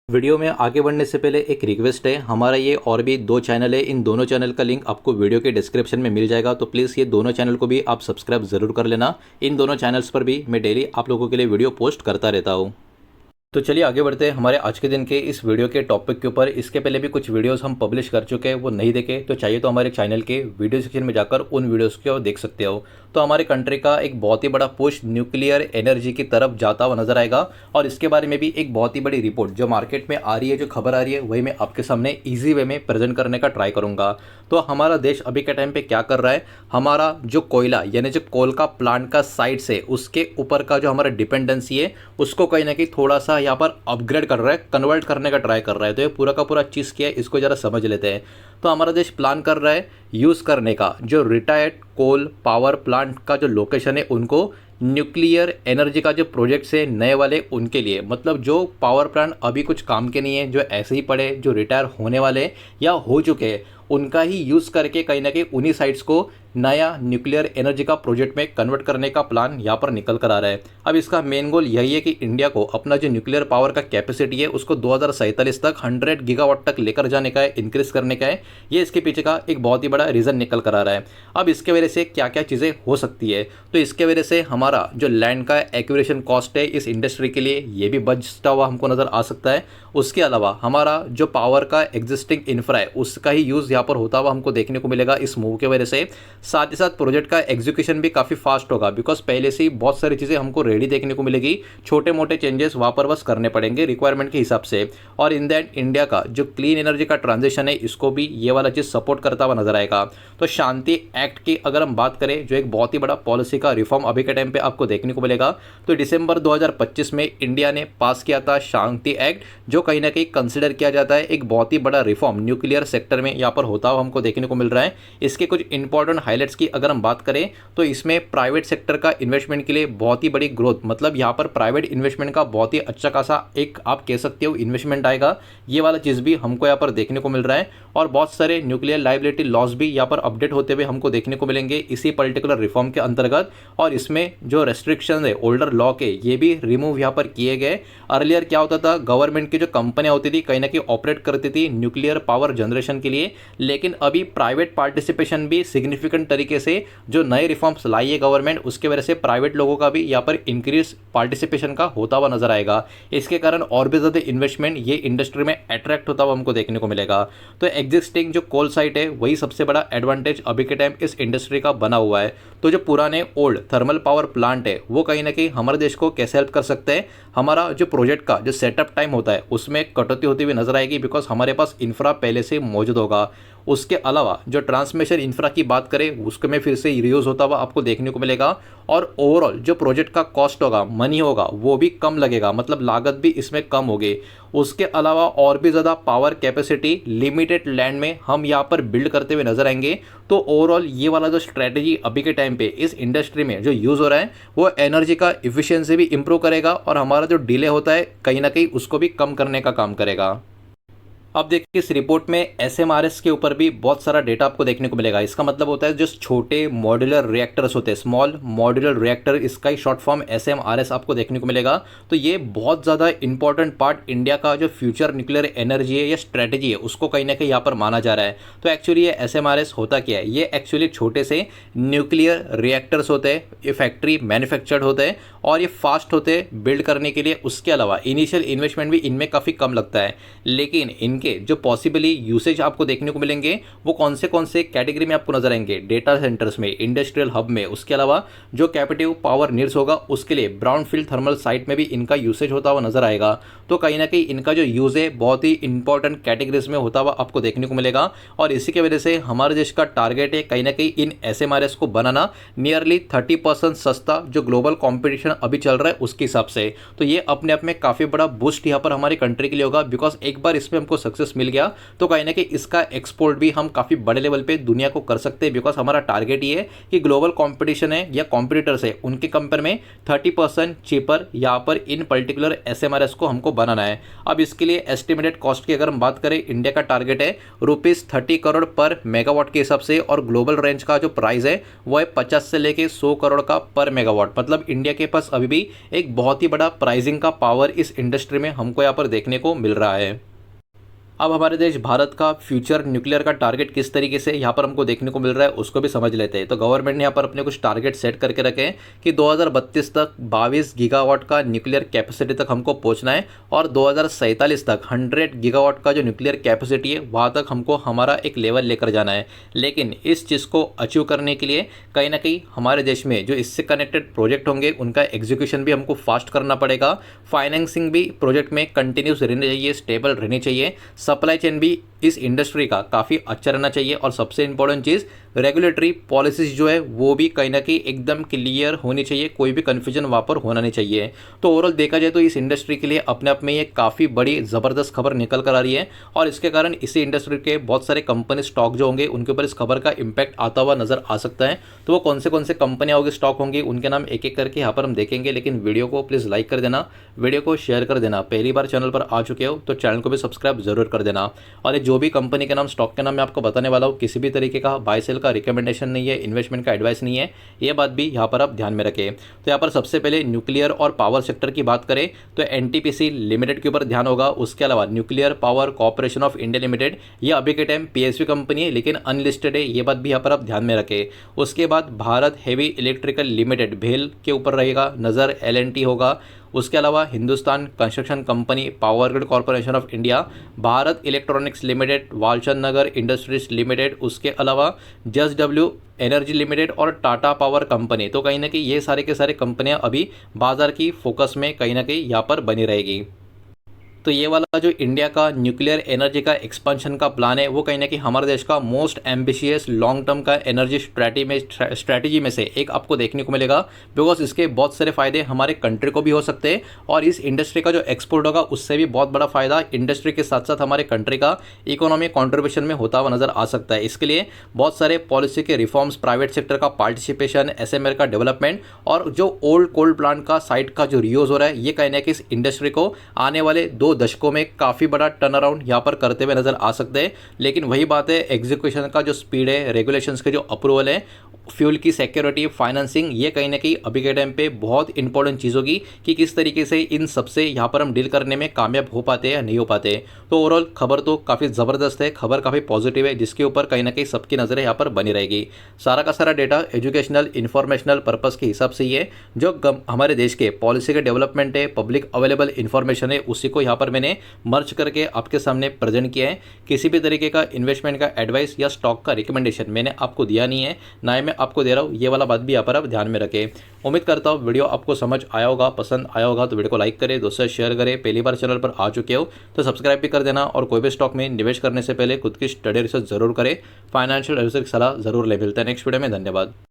Video में आगे बढ़ने से पहले एक रिक्वेस्ट है। हमारा ये और भी दो चैनल है, इन दोनों चैनल का लिंक आपको वीडियो के डिस्क्रिप्शन में मिल जाएगा, तो प्लीज़ ये दोनों चैनल को भी आप सब्सक्राइब ज़रूर कर लेना। इन दोनों चैनल्स पर भी मैं डेली आप लोगों के लिए वीडियो पोस्ट करता रहता हूँ। तो चलिए आगे बढ़ते हैं हमारे आज के दिन के इस वीडियो के टॉपिक के ऊपर। इसके पहले भी कुछ वीडियोस हम पब्लिश कर चुके हैं, वो नहीं देखे तो चाहिए तो हमारे चैनल के वीडियो सेक्शन में जाकर उन वीडियोस को देख सकते हो। तो हमारे कंट्री का एक बहुत ही बड़ा पुश न्यूक्लियर एनर्जी की तरफ जाता हुआ नजर आएगा, और इसके बारे में भी एक बहुत ही बड़ी रिपोर्ट जो मार्केट में आ रही है, जो खबर आ रही है, वही मैं आपके सामने ईजी वे में प्रेजेंट करने का ट्राई करूंगा। तो हमारा देश अभी के टाइम पे क्या कर रहा है, हमारा जो कोयला यानी जो कोल का प्लांट का साइड से उसके ऊपर का जो हमारा डिपेंडेंसी है उसको कहीं ना कहीं थोड़ा सा यहाँ पर अपग्रेड कर रहा है, कन्वर्ट करने का ट्राई कर रहा है। तो ये पूरा का पूरा चीज़ क्या है, इसको ज़रा समझ लेते हैं। तो हमारा देश प्लान कर रहा है यूज़ करने का जो रिटायर्ड कोल पावर प्लांट का जो लोकेशन है उनको न्यूक्लियर एनर्जी का जो प्रोजेक्ट्स है नए वाले उनके लिए, मतलब जो पावर प्लांट अभी कुछ काम के नहीं है, जो ऐसे ही पड़े, जो रिटायर होने वाले या हो चुके हैं, उनका ही यूज़ करके कहीं ना कहीं उन्हीं साइट्स को नया न्यूक्लियर एनर्जी का प्रोजेक्ट में कन्वर्ट करने का प्लान यहाँ पर निकल कर आ रहा है। अब इसका मेन गोल यही है कि इंडिया को अपना जो न्यूक्लियर पावर का कैपेसिटी है उसको 2047 तक 100 गीगावाट तक लेकर जाने का है, इंक्रीज करने का है। ये इसके पीछे का एक बहुत ही बड़ा रीज़न निकल कर आ रहा है। अब इसके वजह से क्या क्या चीज़ें हो सकती है, तो इसके वजह से हमारा जो लैंड का एक्विजिशन कॉस्ट है इस इंडस्ट्री के लिए ये भी बचता हुआ हमको नज़र आ सकता है। उसके अलावा हमारा जो पावर का एग्जिस्टिंग इंफ्रा है उसका ही यूज़ यहाँ पर होता हुआ हमको देखने को मिलेगा इस मूव के वजह से। साथ ही साथ प्रोजेक्ट का एग्जीक्यूशन भी काफ़ी फास्ट होगा, बिकॉज पहले से ही बहुत सारी चीज़ें हमको रेडी देखने को मिलेगी। छोटे मोटे चेंजेस वहाँ पर बस करने पड़ेंगे रिक्वायरमेंट के हिसाब से। और इन दैट इंडिया का जो क्लीन एनर्जी का ट्रांजिशन है इसको भी ये वाला चीज़ सपोर्ट करता हुआ नजर आएगा। तो शांति एक्ट की अगर हम बात करें, जो एक बहुत ही बड़ा पॉलिसी का रिफॉर्म अभी के टाइम पे आपको देखने को मिलेगा, तो दिसंबर 2025 में इंडिया ने पास किया था शांति एक्ट, जो कहीं ना कहीं कंसिडर किया जाता है एक बहुत ही बड़ा रिफॉर्म न्यूक्लियर सेक्टर में यहाँ पर होता हुआ हमको देखने को मिल रहा है। इसके कुछ इंपॉर्टेंट हाईलाइट्स की अगर हम बात करें तो इसमें प्राइवेट सेक्टर का इन्वेस्टमेंट के लिए बहुत ही बड़ी ग्रोथ, मतलब यहाँ पर प्राइवेट इन्वेस्टमेंट का बहुत ही अच्छा खासा एक आप कह सकते हो इन्वेस्टमेंट आएगा। ये वाला चीज़ भी हमको यहाँ पर देखने को मिल रहा है। और बहुत सारे न्यूक्लियर लाइबिलिटी लॉस भी यहाँ पर अपडेट होते हुए हमको देखने को मिलेंगे इसी पर्टिकुलर रिफॉर्म के अंतर्गत। और इसमें जो रेस्ट्रिक्शन है ओल्डर लॉ के, ये भी रिमूव यहाँ पर किए गए। अर्लियर क्या होता था, गवर्नमेंट की जो कंपनियां होती थी कहीं ना कहीं ऑपरेट करती थी न्यूक्लियर पावर जनरेशन के लिए, लेकिन अभी प्राइवेट पार्टिसिपेशन भी सिग्निफिकेंट तरीके से जो नए रिफॉर्म्स लाई है गवर्नमेंट, उसके वजह से प्राइवेट लोगों का भी यहाँ पर इंक्रीज पार्टिसिपेशन का होता हुआ नजर आएगा। इसके कारण और भी ज़्यादा इन्वेस्टमेंट ये इंडस्ट्री में अट्रैक्ट होता हुआ हमको देखने को मिलेगा। तो एग्जिस्टिंग जो कोल साइट है वही सबसे बड़ा एडवांटेज अभी के टाइम इस इंडस्ट्री का बना हुआ है। तो जो पुराने ओल्ड थर्मल पावर प्लांट है वो कहीं ना कहीं हमारे देश को कैसे हेल्प कर सकते हैं, हमारा जो प्रोजेक्ट का जो सेटअप टाइम होता है उसमें कटौती होती हुई नजर आएगी, बिकॉज हमारे पास इंफ्रा पहले से मौजूद होगा। उसके अलावा जो ट्रांसमिशन इंफ्रा की बात करें उसके में फिर से रीयूज होता हुआ आपको देखने को मिलेगा। और ओवरऑल जो प्रोजेक्ट का कॉस्ट होगा, मनी होगा, वो भी कम लगेगा, मतलब लागत भी इसमें कम होगी। उसके अलावा और भी ज़्यादा पावर कैपेसिटी लिमिटेड लैंड में हम यहाँ पर बिल्ड करते हुए नजर आएंगे। तो ओवरऑल ये वाला जो स्ट्रैटेजी अभी के टाइम पे इस इंडस्ट्री में जो यूज़ हो रहा है वो एनर्जी का इफिशियंसी भी इंप्रूव करेगा, और हमारा जो डिले होता है कहीं ना कहीं उसको भी कम करने का काम करेगा। अब देखिए इस रिपोर्ट में एसएमआरएस के ऊपर भी बहुत सारा डेटा आपको देखने को मिलेगा। इसका मतलब होता है जो छोटे मॉड्यूलर रिएक्टर्स होते हैं, स्मॉल मॉड्यूलर रिएक्टर, इसका ही शॉर्ट फॉर्म एसएमआरएस आपको देखने को मिलेगा। तो ये बहुत ज़्यादा इंपॉर्टेंट पार्ट इंडिया का जो फ्यूचर न्यूक्लियर एनर्जी है या स्ट्रेटेजी है उसको कहीं ना कहीं यहाँ पर माना जा रहा है। तो एक्चुअली ये एसएमआरएस होता क्या है, ये एक्चुअली छोटे से न्यूक्लियर रिएक्टर्स होते हैं, ये फैक्ट्री मैन्युफैक्चर्ड होते हैं और ये फास्ट होते हैं बिल्ड करने के लिए। उसके अलावा इनिशियल इन्वेस्टमेंट भी इनमें काफ़ी कम लगता है, लेकिन इनके जो पॉसिबली यूसेज आपको देखने को मिलेंगे वो कौन से कैटेगरी में आपको नजर आएंगे, डेटा सेंटर्स में, इंडस्ट्रियल हब में। उसके अलावा जो कैपेटिव पावर नीड्स होगा उसके लिए ब्राउन फील्ड थर्मल साइट में भी इनका यूसेज होता हुआ नजर आएगा। तो कहीं ना कहीं इनका जो यूज है बहुत ही इंपॉर्टेंट कैटेगरीज में होता हुआ आपको देखने को मिलेगा। और इसी की वजह से हमारे देश का टारगेट है कहीं ना कहीं इन एसएमआरएस को बनाना नियरली 30% सस्ता, जो ग्लोबल कॉम्पिटिशन अभी चल रहा है उसके हिसाब से। तो ये अपने आप में काफ़ी बड़ा बूस्ट यहाँ पर हमारी कंट्री के लिए होगा, बिकॉज एक बार इसमें हमको सक्सेस मिल गया तो कहीं ना कहीं इसका एक्सपोर्ट भी हम काफ़ी बड़े लेवल पे दुनिया को कर सकते हैं, बिकॉज हमारा टारगेट ये है कि ग्लोबल कंपटीशन है या कॉम्पिटिटर्स है उनके कंपेयर में 30% चीपर यहाँ पर इन पर्टिकुलर SMRS को हमको बनाना है। अब इसके लिए एस्टिमेटेड कॉस्ट की अगर हम बात करें, इंडिया का टारगेट है ₹30 करोड़ पर मेगावाट के हिसाब से, और ग्लोबल रेंज का जो प्राइस है वो है 50 से लेके 100 करोड़ का पर मेगावाट। मतलब इंडिया के पास अभी भी एक बहुत ही बड़ा प्राइसिंग का पावर इस इंडस्ट्री में हमको यहाँ पर देखने को मिल रहा है। अब हमारे देश भारत का फ्यूचर न्यूक्लियर का टारगेट किस तरीके से यहाँ पर हमको देखने को मिल रहा है उसको भी समझ लेते हैं। तो गवर्नमेंट ने यहाँ पर अपने कुछ टारगेट सेट करके रखे हैं कि 2032 तक 22 गीगावाट का न्यूक्लियर कैपेसिटी तक हमको पहुँचना है, और 2047 तक 100 गीगावाट का जो न्यूक्लियर कैपेसिटी है वहाँ तक हमको हमारा एक लेवल लेकर जाना है। लेकिन इस चीज़ को अचीव करने के लिए कहीं ना कहीं हमारे देश में जो इससे कनेक्टेड प्रोजेक्ट होंगे उनका एग्जीक्यूशन भी हमको फास्ट करना पड़ेगा, फाइनेंसिंग भी प्रोजेक्ट में कंटिन्यूस रहनी चाहिए, स्टेबल रहनी चाहिए, सप्लाई चेन भी इस इंडस्ट्री का काफ़ी अच्छा रहना चाहिए, और सबसे इंपॉर्टेंट चीज़ रेगुलेटरी पॉलिसीज जो है वो भी कहीं ना कहीं एकदम क्लियर होनी चाहिए, कोई भी कन्फ्यूजन वहाँ पर होना नहीं चाहिए। तो ओवरऑल देखा जाए तो इस इंडस्ट्री के लिए अपने आप में ये काफ़ी बड़ी ज़बरदस्त खबर निकल कर आ रही है, और इसके कारण इसी इंडस्ट्री के बहुत सारे कंपनी स्टॉक जो होंगे उनके ऊपर इस खबर का इंपैक्ट आता हुआ नजर आ सकता है। तो वो कौन से कंपनियाँ होगी, स्टॉक होंगी, उनके नाम एक एक करके यहाँ पर हम देखेंगे। लेकिन वीडियो को प्लीज़ लाइक कर देना, वीडियो को शेयर कर देना, पहली बार चैनल पर आ चुके हो तो चैनल को भी सब्सक्राइब जरूर कर देना। और ये जो भी कंपनी के नाम, स्टॉक के नाम मैं आपको बताने वाला हूँ, किसी भी तरीके का बाय सेल का रिकमेंडेशन नहीं है, इन्वेस्टमेंट का एडवाइस नहीं है, ये बात भी यहाँ पर आप ध्यान में रखें। तो यहाँ पर सबसे पहले न्यूक्लियर और पावर सेक्टर की बात करें तो NTPC लिमिटेड के ऊपर ध्यान होगा। उसके अलावा nuclear power corporation of India limited, ये अभी के टाइम PSU कंपनी है लेकिन अनलिस्टेड है, ये बात भी यहाँ पर आप ध्यान में रखें। उसके बाद भारत हेवी इलेक्ट्रिकल लिमिटेड भेल के ऊपर रहेगा नज़र, LNT होगा। उसके अलावा Hindustan construction company, power grid corporation of India, Bharat electronics limited, Walchand Nagar industries limited, उसके अलावा JSW एनर्जी लिमिटेड और टाटा पावर कंपनी। तो कहीं ना कहीं ये सारे के सारे कंपनियां अभी बाजार की फोकस में कहीं ना कहीं यहाँ पर बनी रहेगी। तो ये वाला जो इंडिया का न्यूक्लियर एनर्जी का एक्सपेंशन का प्लान है वो कहीं ना कहीं हमारे देश का मोस्ट एम्बिशियस लॉन्ग टर्म का एनर्जी स्ट्रैटेजी में से एक आपको देखने को मिलेगा, बिकॉज इसके बहुत सारे फायदे हमारे कंट्री को भी हो सकते हैं, और इस इंडस्ट्री का जो एक्सपोर्ट होगा उससे भी बहुत बड़ा फायदा इंडस्ट्री के साथ साथ हमारे कंट्री का इकोनॉमिक कॉन्ट्रीब्यूशन में होता हुआ नजर आ सकता है। इसके लिए बहुत सारे पॉलिसी के रिफॉर्म्स, प्राइवेट सेक्टर का पार्टिसिपेशन, SMR का डेवलपमेंट, और जो ओल्ड कोल प्लांट का साइट का जो रीयूज हो रहा है, ये कहीं ना कहीं इस इंडस्ट्री को आने वाले 2 दशकों में काफ़ी बड़ा टर्न अराउंड यहाँ पर करते हुए नजर आ सकते हैं। लेकिन वही बात है, एग्जीक्यूशन का जो स्पीड है, रेगुलेशंस के जो अप्रूवल है, फ्यूल की सिक्योरिटी, फाइनेंसिंग, ये कहीं ना कहीं अभी के टाइम पे बहुत इंपॉर्टेंट चीज़ होगी कि किस तरीके से इन सबसे यहाँ पर हम डील करने में कामयाब हो पाते हैं या नहीं हो पाते। तो ओवरऑल खबर तो काफ़ी ज़बरदस्त है, खबर काफ़ी पॉजिटिव है, जिसके ऊपर कहीं ना कहीं सबकी नज़रें यहाँ पर बनी रहेगी। सारा का सारा डेटा एजुकेशनल इन्फॉर्मेशनल पर्पज़ के हिसाब से ही है, जो हमारे देश के पॉलिसी के डेवलपमेंट है, पब्लिक अवेलेबल इन्फॉर्मेशन है, उसी को यहाँ पर मैंने मर्ज करके आपके सामने प्रेजेंट किया है। किसी भी तरीके का इन्वेस्टमेंट का एडवाइस या स्टॉक का रिकमेंडेशन मैंने आपको दिया नहीं है, ना ही मैं आपको दे रहा हूँ, ये वाला बात भी यहाँ पर आप ध्यान में रखें। उम्मीद करता हूँ वीडियो आपको समझ आया होगा, पसंद आया होगा। तो वीडियो को लाइक करें, दोस्तों से शेयर करें, पहली बार चैनल पर आ चुके हो तो सब्सक्राइब भी कर देना, और कोई भी स्टॉक में निवेश करने से पहले खुद की स्टडी रिसर्च जरूर करें, फाइनेंशियल एडवाइजर की सलाह जरूर ले। मिलते हैं नेक्स्ट वीडियो में, धन्यवाद।